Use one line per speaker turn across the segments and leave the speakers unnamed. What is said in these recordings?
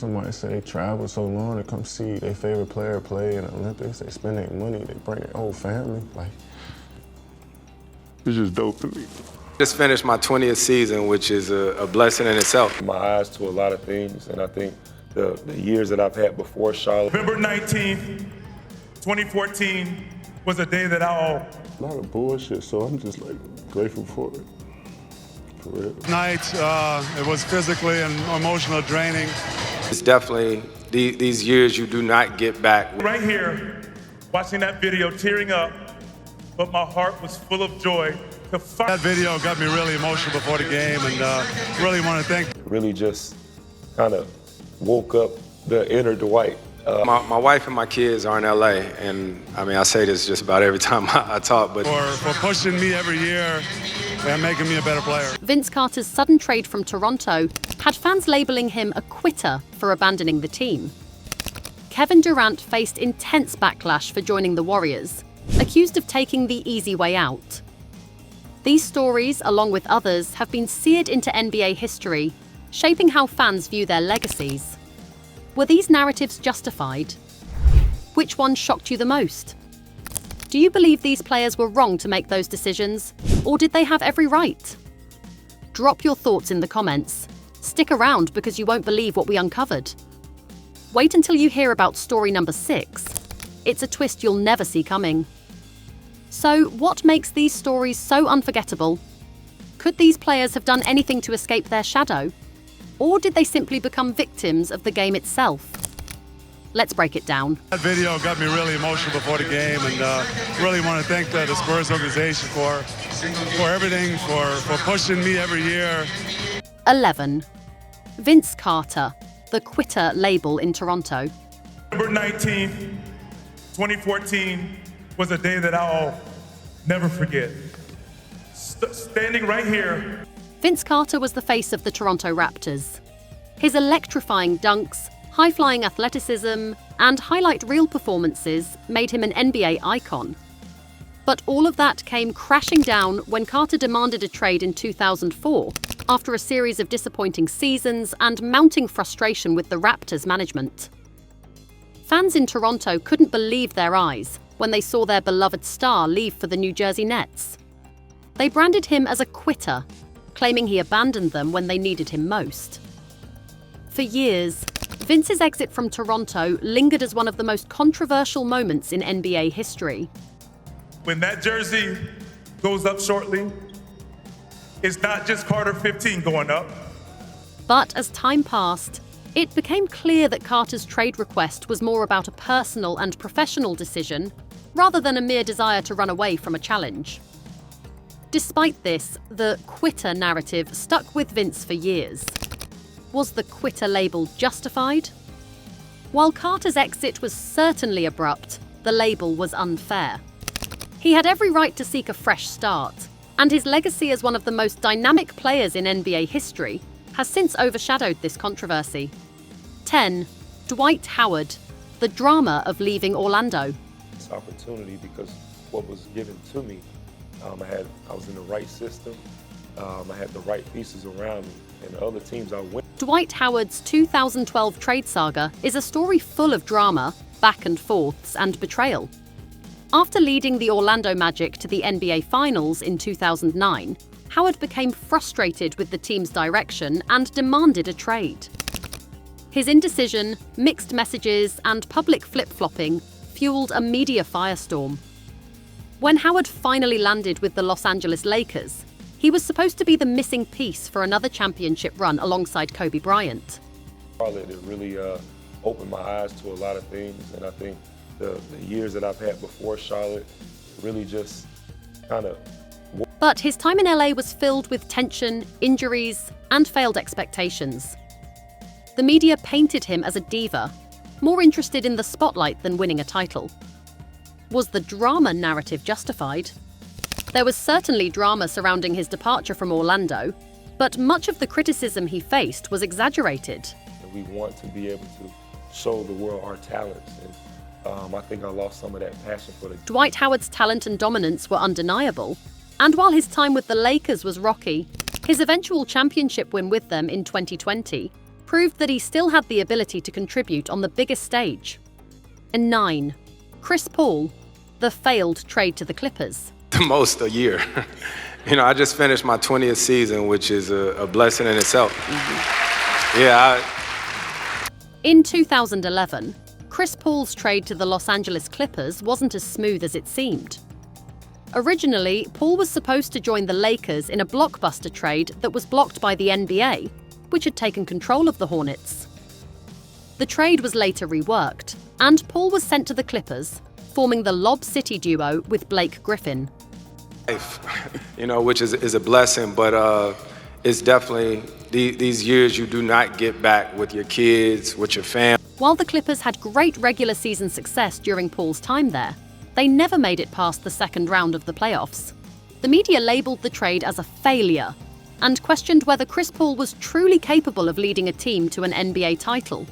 Somebody say they travel so long to come see their favorite player play in the Olympics. They spend their money, they bring their whole family. Like, it's just dope to me.
Just finished my 20th season, which is a blessing in itself.
My eyes to a lot of things, and I think the years that I've had before Charlotte.
November 19th, 2014 was a day that I'll...
A lot of bullshit, so I'm just like grateful for it. For real.
Night, it was physically and emotional draining.
It's definitely these years you do not get back.
Right here, watching that video, tearing up, but my heart was full of joy.
That video got me really emotional before the game, and really want to thank.
Really just kind of woke up the inner Dwight.
My wife and my kids are in LA, and I mean, I say this just about every time I talk, but
for pushing me every year and making me a better player.
Vince Carter's sudden trade from Toronto had fans labeling him a quitter for abandoning the team. Kevin Durant faced intense backlash for joining the Warriors, accused of taking the easy way out. These stories, along with others, have been seared into NBA history, shaping how fans view their legacies. Were these narratives justified? Which one shocked you the most? Do you believe these players were wrong to make those decisions, or did they have every right? Drop your thoughts in the comments. Stick around because you won't believe what we uncovered. Wait until you hear about story number 6. It's a twist you'll never see coming. So, what makes these stories so unforgettable? Could these players have done anything to escape their shadow? Or did they simply become victims of the game itself? Let's break it down.
That video got me really emotional before the game, and really want to thank the Spurs organization for everything, for pushing me every year.
11. Vince Carter, the quitter label in Toronto.
November 19th, 2014 was a day that I'll never forget. Standing right here.
Vince Carter was the face of the Toronto Raptors. His electrifying dunks, high-flying athleticism, and highlight reel performances made him an NBA icon. But all of that came crashing down when Carter demanded a trade in 2004, after a series of disappointing seasons and mounting frustration with the Raptors management. Fans in Toronto couldn't believe their eyes when they saw their beloved star leave for the New Jersey Nets. They branded him as a quitter, claiming he abandoned them when they needed him most. For years, Vince's exit from Toronto lingered as one of the most controversial moments in NBA history.
When that jersey goes up shortly, it's not just Carter 15 going up.
But as time passed, it became clear that Carter's trade request was more about a personal and professional decision rather than a mere desire to run away from a challenge. Despite this, the quitter narrative stuck with Vince for years. Was the quitter label justified? While Carter's exit was certainly abrupt, the label was unfair. He had every right to seek a fresh start, and his legacy as one of the most dynamic players in NBA history has since overshadowed this controversy. 10. Dwight Howard, the drama of leaving Orlando.
This opportunity because what was given to me, I was in the right system, I had the right pieces around me, and the other teams I went.
Dwight Howard's 2012 trade saga is a story full of drama, back and forths, and betrayal. After leading the Orlando Magic to the NBA Finals in 2009, Howard became frustrated with the team's direction and demanded a trade. His indecision, mixed messages, and public flip-flopping fueled a media firestorm. When Howard finally landed with the Los Angeles Lakers, he was supposed to be the missing piece for another championship run alongside Kobe Bryant.
Charlotte, it really opened my eyes to a lot of things, and I think the years that I've had before Charlotte really just kind of...
But his time in LA was filled with tension, injuries, and failed expectations. The media painted him as a diva, more interested in the spotlight than winning a title. Was the drama narrative justified? There was certainly drama surrounding his departure from Orlando, but much of the criticism he faced was exaggerated.
We want to be able to show the world our talents, and I think I lost some of that passion for the...
Dwight Howard's talent and dominance were undeniable, and while his time with the Lakers was rocky, his eventual championship win with them in 2020 proved that he still had the ability to contribute on the biggest stage. And 9. Chris Paul, the failed trade to the Clippers.
The most a year. I just finished my 20th season, which is a blessing in itself.
In 2011, Chris Paul's trade to the Los Angeles Clippers wasn't as smooth as it seemed. Originally, Paul was supposed to join the Lakers in a blockbuster trade that was blocked by the NBA, which had taken control of the Hornets. The trade was later reworked, and Paul was sent to the Clippers, forming the Lob City duo with Blake Griffin.
Which is a blessing, but it's definitely these years you do not get back with your kids, with your family.
While the Clippers had great regular season success during Paul's time there, they never made it past the second round of the playoffs. The media labeled the trade as a failure and questioned whether Chris Paul was truly capable of leading a team to an NBA title.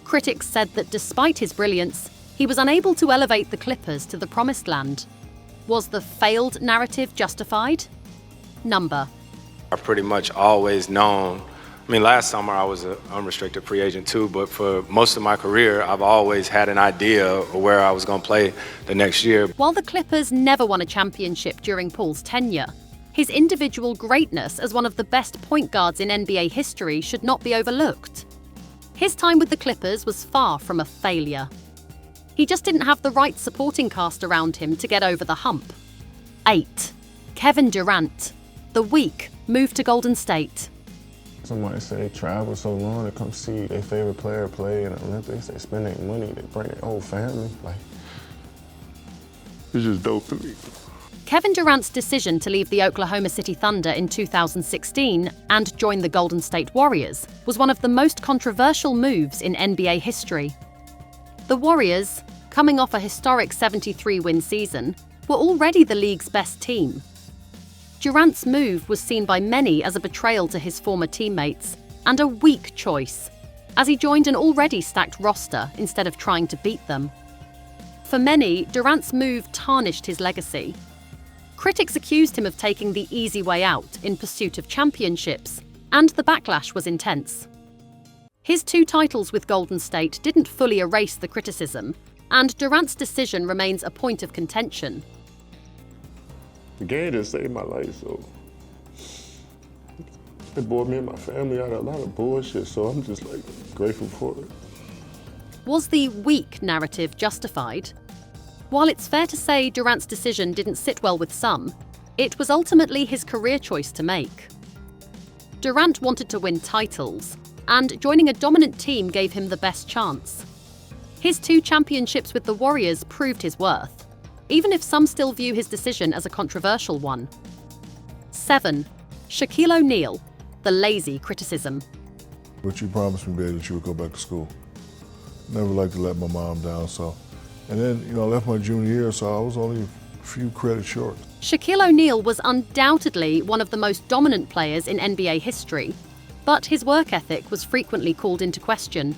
Critics said that despite his brilliance, he was unable to elevate the Clippers to the promised land. Was the failed narrative justified? Number.
I've pretty much always known. Last summer I was an unrestricted free agent too, but for most of my career, I've always had an idea of where I was going to play the next year.
While the Clippers never won a championship during Paul's tenure, his individual greatness as one of the best point guards in NBA history should not be overlooked. His time with the Clippers was far from a failure. He just didn't have the right supporting cast around him to get over the hump. 8. Kevin Durant, the weak, moved to Golden State.
Somebody say travel so long to come see their favorite player play in the Olympics. They spend their money, they bring their whole family. It's just dope to me.
Kevin Durant's decision to leave the Oklahoma City Thunder in 2016 and join the Golden State Warriors was one of the most controversial moves in NBA history. The Warriors, coming off a historic 73-win season, were already the league's best team. Durant's move was seen by many as a betrayal to his former teammates and a weak choice, as he joined an already stacked roster instead of trying to beat them. For many, Durant's move tarnished his legacy. Critics accused him of taking the easy way out in pursuit of championships, and the backlash was intense. His 2 titles with Golden State didn't fully erase the criticism, and Durant's decision remains a point of contention.
The game just saved my life, so it brought me and my family out of a lot of bullshit, so I'm just grateful for it.
Was the weak narrative justified? While it's fair to say Durant's decision didn't sit well with some, it was ultimately his career choice to make. Durant wanted to win titles, and joining a dominant team gave him the best chance. His 2 championships with the Warriors proved his worth, even if some still view his decision as a controversial one. 7. Shaquille O'Neal, the lazy criticism.
But you promised me, baby, that you would go back to school. Never liked to let my mom down, so. And then, I left my junior year, so I was only a few credits short.
Shaquille O'Neal was undoubtedly one of the most dominant players in NBA history, but his work ethic was frequently called into question.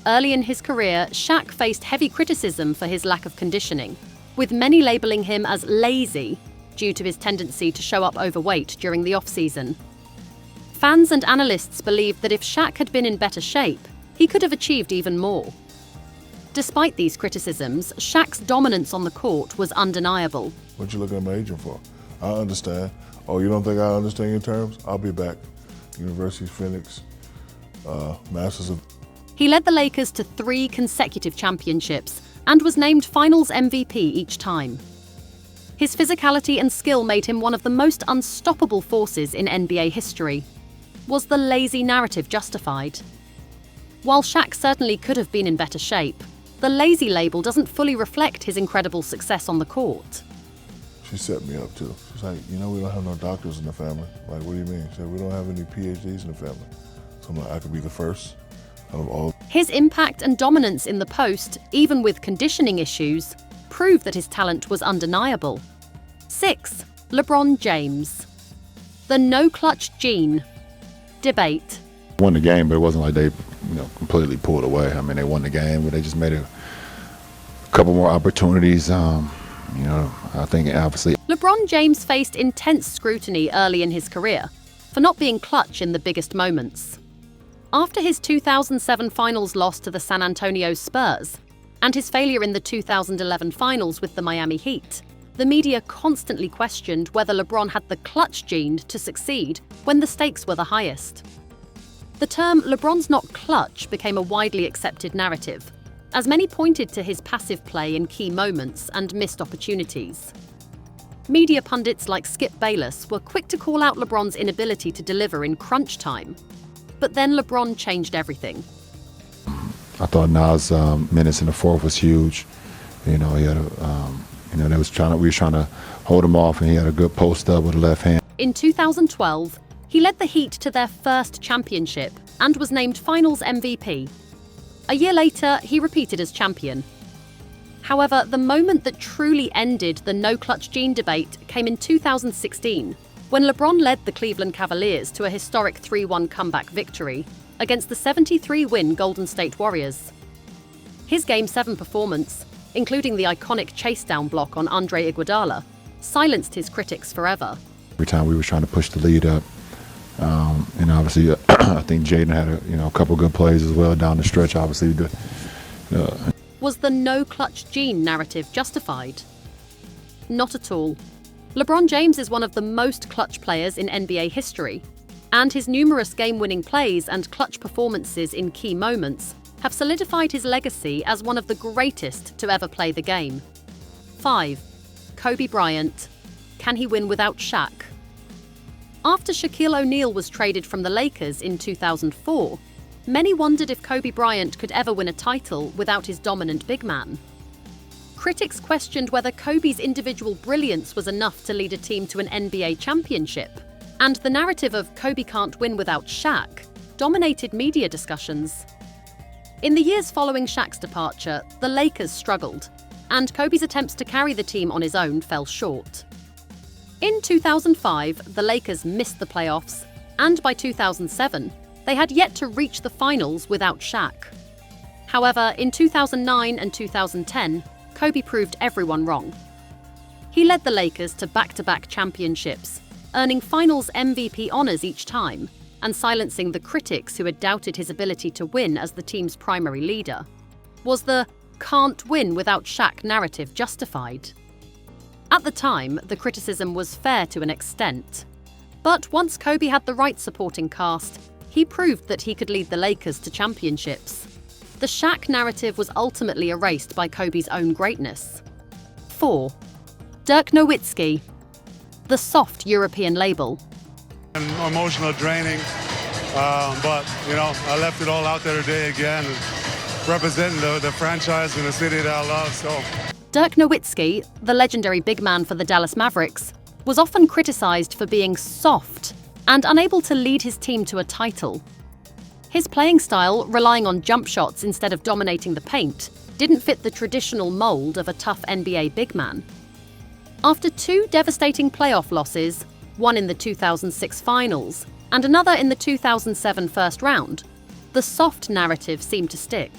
Early in his career, Shaq faced heavy criticism for his lack of conditioning, with many labeling him as lazy due to his tendency to show up overweight during the off-season. Fans and analysts believed that if Shaq had been in better shape, he could have achieved even more. Despite these criticisms, Shaq's dominance on the court was undeniable.
What you looking at my agent for? I understand. Oh, you don't think I understand your terms? I'll be back. University of Phoenix, Masters of...
He led the Lakers to 3 consecutive championships and was named Finals MVP each time. His physicality and skill made him one of the most unstoppable forces in NBA history. Was the lazy narrative justified? While Shaq certainly could have been in better shape, the lazy label doesn't fully reflect his incredible success on the court.
She set me up too. She's like, we don't have no doctors in the family. Like, what do you mean? She said, we don't have any PhDs in the family. So I'm like, I could be the first out of all.
His impact and dominance in the post, even with conditioning issues, proved that his talent was undeniable. 6. LeBron James. The no-clutch gene. Debate.
Won the game, but it wasn't like they, completely pulled away. I mean, they won the game, but they just made a couple more opportunities. I think obviously.
LeBron James faced intense scrutiny early in his career for not being clutch in the biggest moments. After his 2007 finals loss to the San Antonio Spurs and his failure in the 2011 finals with the Miami Heat, the media constantly questioned whether LeBron had the clutch gene to succeed when the stakes were the highest. The term "LeBron's not clutch" became a widely accepted narrative, as many pointed to his passive play in key moments and missed opportunities. Media pundits like Skip Bayless were quick to call out LeBron's inability to deliver in crunch time. But then LeBron changed everything.
I thought Nas' minutes in the fourth was huge. You know, he had we was trying to hold him off, and he had a good post up with the left hand.
In 2012, he led the Heat to their first championship and was named Finals MVP. A year later, he repeated as champion. However, the moment that truly ended the no-clutch gene debate came in 2016, when LeBron led the Cleveland Cavaliers to a historic 3-1 comeback victory against the 73-win Golden State Warriors. His Game 7 performance, including the iconic chase-down block on Andre Iguodala, silenced his critics forever.
Every time we were trying to push the lead up, and obviously I think Jaden had a couple good plays as well down the stretch. Obviously,
Was the no-clutch gene narrative justified? Not at all. LeBron James is one of the most clutch players in NBA history, and his numerous game-winning plays and clutch performances in key moments have solidified his legacy as one of the greatest to ever play the game. 5. Kobe Bryant. Can he win without Shaq? After Shaquille O'Neal was traded from the Lakers in 2004, many wondered if Kobe Bryant could ever win a title without his dominant big man. Critics questioned whether Kobe's individual brilliance was enough to lead a team to an NBA championship, and the narrative of Kobe can't win without Shaq dominated media discussions. In the years following Shaq's departure, the Lakers struggled, and Kobe's attempts to carry the team on his own fell short. In 2005, the Lakers missed the playoffs, and by 2007, they had yet to reach the finals without Shaq. However, in 2009 and 2010, Kobe proved everyone wrong. He led the Lakers to back-to-back championships, earning Finals MVP honors each time, and silencing the critics who had doubted his ability to win as the team's primary leader. Was the "can't win without Shaq" narrative justified? At the time, the criticism was fair to an extent. But once Kobe had the right supporting cast, he proved that he could lead the Lakers to championships. The Shaq narrative was ultimately erased by Kobe's own greatness. 4. Dirk Nowitzki. The soft European label.
Emotional, draining, but I left it all out there today again, representing the franchise and the city that I love. So
Dirk Nowitzki, the legendary big man for the Dallas Mavericks, was often criticized for being soft and unable to lead his team to a title. His playing style, relying on jump shots instead of dominating the paint, didn't fit the traditional mold of a tough NBA big man. After 2 devastating playoff losses, one in the 2006 finals and another in the 2007 first round, the soft narrative seemed to stick.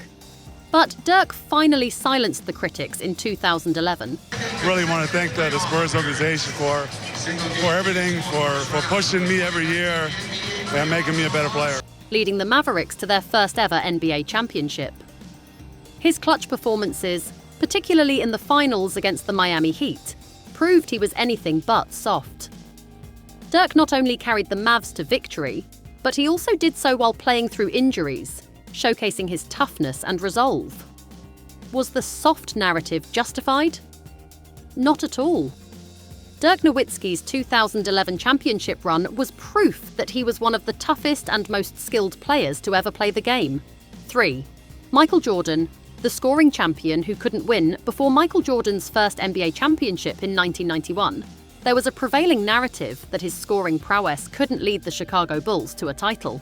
But Dirk finally silenced the critics in 2011.
Really want to thank the Spurs organization for everything, for pushing me every year and making me a better player.
Leading the Mavericks to their first ever NBA championship. His clutch performances, particularly in the finals against the Miami Heat, proved he was anything but soft. Dirk not only carried the Mavs to victory, but he also did so while playing through injuries, showcasing his toughness and resolve. Was the soft narrative justified? Not at all. Dirk Nowitzki's 2011 championship run was proof that he was one of the toughest and most skilled players to ever play the game. 3. Michael Jordan, the scoring champion who couldn't win before Michael Jordan's first NBA championship in 1991. There was a prevailing narrative that his scoring prowess couldn't lead the Chicago Bulls to a title.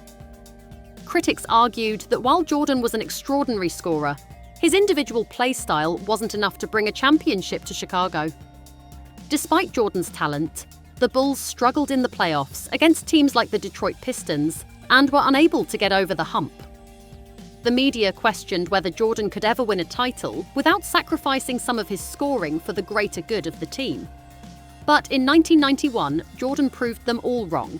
Critics argued that while Jordan was an extraordinary scorer, his individual play style wasn't enough to bring a championship to Chicago. Despite Jordan's talent, the Bulls struggled in the playoffs against teams like the Detroit Pistons and were unable to get over the hump. The media questioned whether Jordan could ever win a title without sacrificing some of his scoring for the greater good of the team. But in 1991, Jordan proved them all wrong.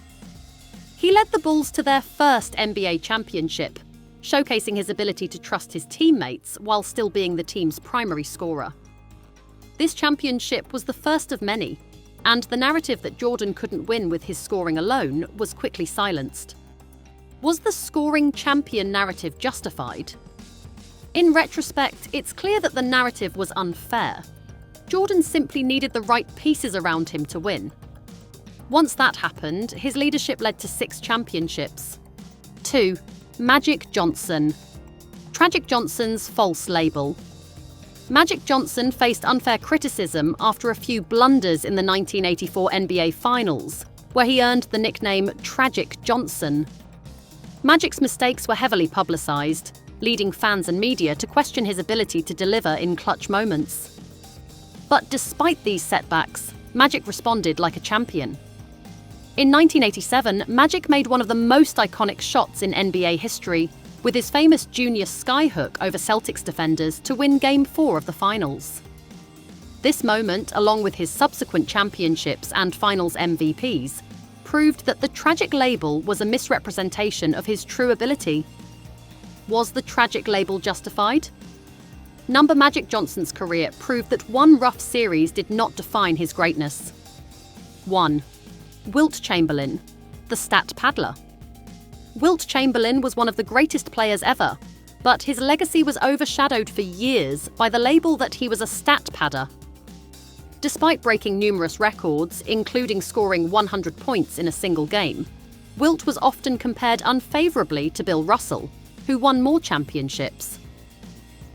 He led the Bulls to their first NBA championship, showcasing his ability to trust his teammates while still being the team's primary scorer. This championship was the first of many, and the narrative that Jordan couldn't win with his scoring alone was quickly silenced. Was the scoring champion narrative justified? In retrospect, it's clear that the narrative was unfair. Jordan simply needed the right pieces around him to win. Once that happened, his leadership led to 6 championships. 2. Magic Johnson. Tragic Johnson's false label. Magic Johnson faced unfair criticism after a few blunders in the 1984 NBA Finals, where he earned the nickname Tragic Johnson. Magic's mistakes were heavily publicized, leading fans and media to question his ability to deliver in clutch moments. But despite these setbacks, Magic responded like a champion. In 1987, Magic made one of the most iconic shots in NBA history, with his famous junior skyhook over Celtics defenders to win Game 4 of the Finals. This moment, along with his subsequent championships and Finals MVPs, proved that the tragic label was a misrepresentation of his true ability. Was the tragic label justified? Number Magic Johnson's career proved that one rough series did not define his greatness. 1. Wilt Chamberlain, the stat paddler. Wilt Chamberlain was one of the greatest players ever, but his legacy was overshadowed for years by the label that he was a stat padder. Despite breaking numerous records, including scoring 100 points in a single game, Wilt was often compared unfavourably to Bill Russell, who won more championships.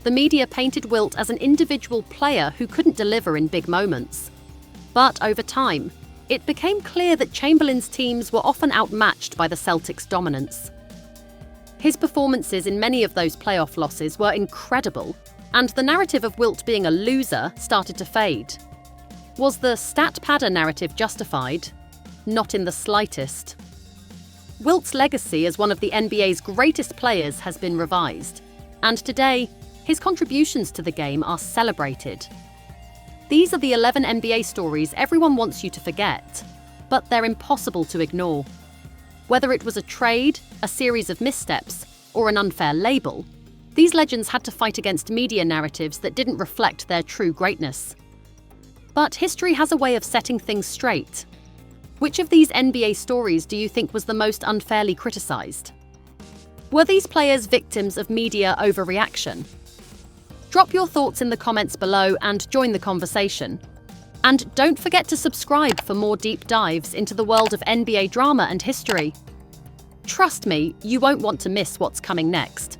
The media painted Wilt as an individual player who couldn't deliver in big moments. But over time, it became clear that Chamberlain's teams were often outmatched by the Celtics' dominance. His performances in many of those playoff losses were incredible, and the narrative of Wilt being a loser started to fade. Was the stat padder narrative justified? Not in the slightest. Wilt's legacy as one of the NBA's greatest players has been revised, and today, his contributions to the game are celebrated. These are the 11 NBA stories everyone wants you to forget, but they're impossible to ignore. Whether it was a trade, a series of missteps, or an unfair label, these legends had to fight against media narratives that didn't reflect their true greatness. But history has a way of setting things straight. Which of these NBA stories do you think was the most unfairly criticized? Were these players victims of media overreaction? Drop your thoughts in the comments below and join the conversation. And don't forget to subscribe for more deep dives into the world of NBA drama and history. Trust me, you won't want to miss what's coming next.